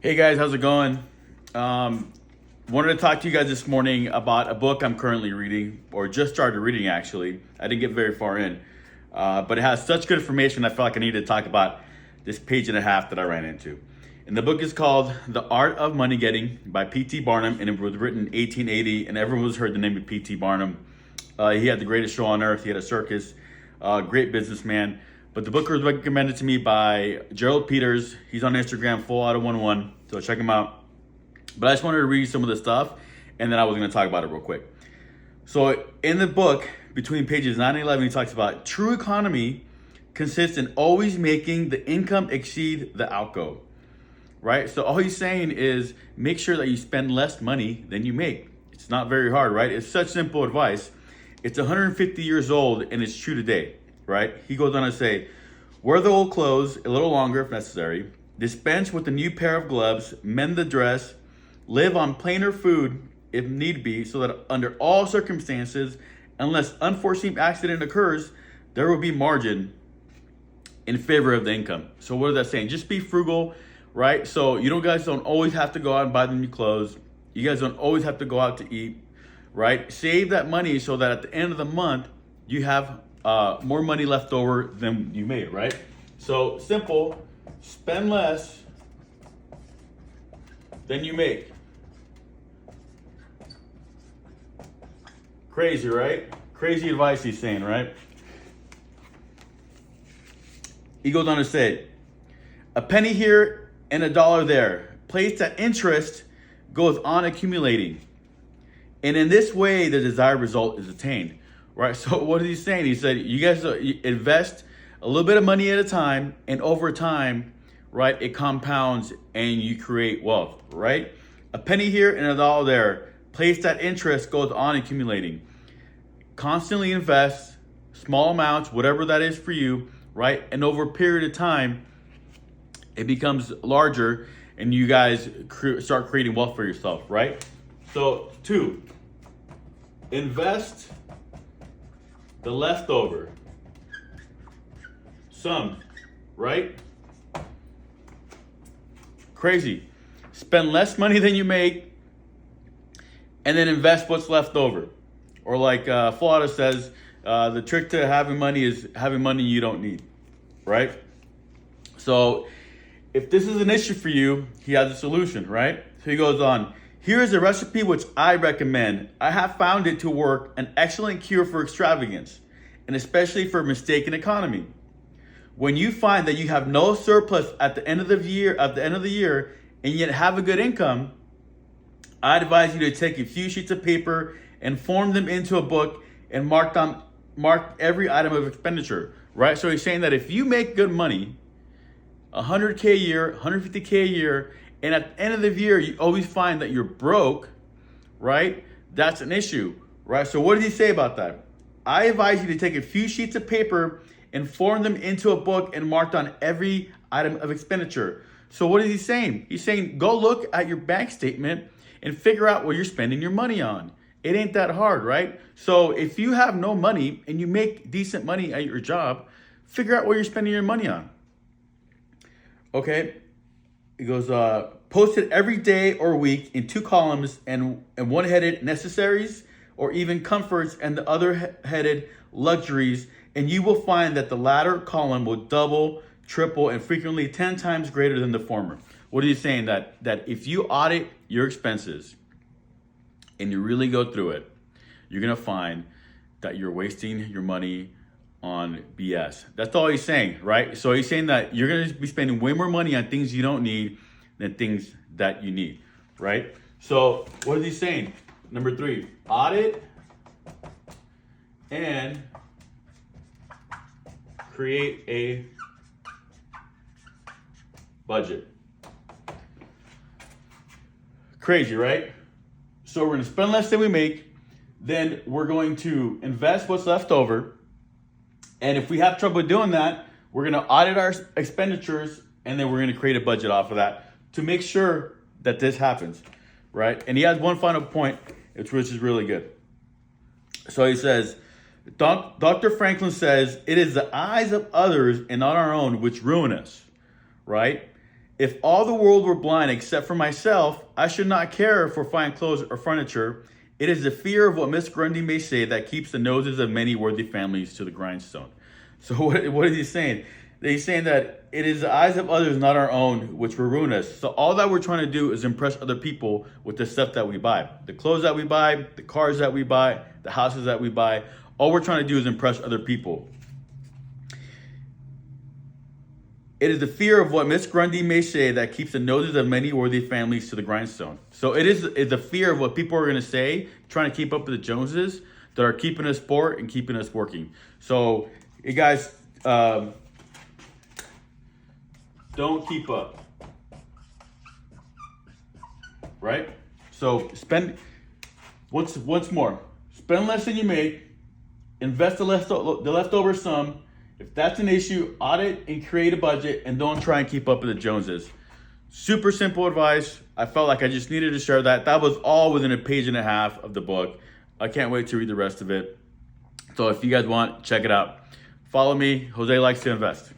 Hey guys, how's it going? Wanted to talk to you guys this morning about a book I'm currently reading, or just started reading actually. I didn't get very far in, but it has such good information. I felt like I needed to talk about this page and a half that I ran into. And the book is called The Art of Money Getting by P.T. Barnum, and it was written in 1880, and everyone's heard the name of P.T. Barnum. He had the greatest show on earth. He had a circus, great businessman. But the book was recommended to me by Gerald Peters. He's on Instagram, full out of 1-1, so check him out. But I just wanted to read some of the stuff, and then I was going to talk about it real quick. So in the book, between pages 9 and 11, he talks about true economy consists in always making the income exceed the outgo, right? So all he's saying is make sure that you spend less money than you make. It's not very hard, right? It's such simple advice. It's 150 years old, and it's true today, right? He goes on to say, wear the old clothes a little longer if necessary, dispense with a new pair of gloves, mend the dress, live on plainer food if need be, so that under all circumstances, unless unforeseen accident occurs, there will be margin in favor of the income. So what is that saying? Just be frugal, right? So you guys don't always have to go out and buy the new clothes. You guys don't always have to go out to eat, right? Save that money so that at the end of the month, you have more money left over than you made, right? So simple, spend less than you make. Crazy, right? Crazy advice he's saying, right? He goes on to say, a penny here and a dollar there, placed at interest, goes on accumulating. And in this way, the desired result is attained, right? So what is he saying? He said, you guys invest a little bit of money at a time, and over time, right, it compounds and you create wealth, right? A penny here and a dollar there, placed at interest, goes on accumulating. Constantly invest small amounts, whatever that is for you, right? And over a period of time, it becomes larger and you guys start creating wealth for yourself, right? So 2, invest the leftover sum, right? Crazy. Spend less money than you make and then invest what's left over. Or like Florida says, the trick to having money is having money you don't need, right? So if this is an issue for you, he has a solution, right? So he goes on, here is a recipe which I recommend. I have found it to work an excellent cure for extravagance, and especially for mistaken economy. When you find that you have no surplus at the end of the year, and yet have a good income, I advise you to take a few sheets of paper and form them into a book and mark every item of expenditure, right? So he's saying that if you make good money, 100K a year, 150K a year, and at the end of the year, you always find that you're broke, right? That's an issue, right? So what does he say about that? I advise you to take a few sheets of paper and form them into a book and mark down every item of expenditure. So what is he saying? He's saying, go look at your bank statement and figure out what you're spending your money on. It ain't that hard, right? So if you have no money and you make decent money at your job, figure out what you're spending your money on. Okay. It goes, post it every day or week in 2 columns and one headed necessaries or even comforts and the other headed luxuries. And you will find that the latter column will double, triple, and frequently 10 times greater than the former. What are you saying? That if you audit your expenses and you really go through it, you're going to find that you're wasting your money on BS. That's all he's saying, right? So he's saying that you're going to be spending way more money on things you don't need than things that you need, right? So what is he saying? Number 3, audit and create a budget. Crazy, right? So we're going to spend less than we make, then we're going to invest what's left over. And if we have trouble doing that, we're going to audit our expenditures, and then we're going to create a budget off of that to make sure that this happens, right? And he has one final point, which is really good. So he says, Dr. Franklin says, it is the eyes of others and not our own which ruin us, right? If all the world were blind except for myself, I should not care for fine clothes or furniture. It is the fear of what Miss Grundy may say that keeps the noses of many worthy families to the grindstone. So what is he saying? He's saying that it is the eyes of others, not our own, which will ruin us. So all that we're trying to do is impress other people with the stuff that we buy. The clothes that we buy, the cars that we buy, the houses that we buy. All we're trying to do is impress other people. It is the fear of what Miss Grundy may say that keeps the noses of many worthy families to the grindstone. So it's the fear of what people are going to say, trying to keep up with the Joneses, that are keeping us poor and keeping us working. So, you guys, don't keep up. Right? So once more, spend less than you make, invest the leftover sum. If that's an issue, audit and create a budget, and don't try and keep up with the Joneses. Super simple advice. I felt like I just needed to share that. That was all within a page and a half of the book. I can't wait to read the rest of it. So if you guys want, check it out. Follow me. Jose likes to invest.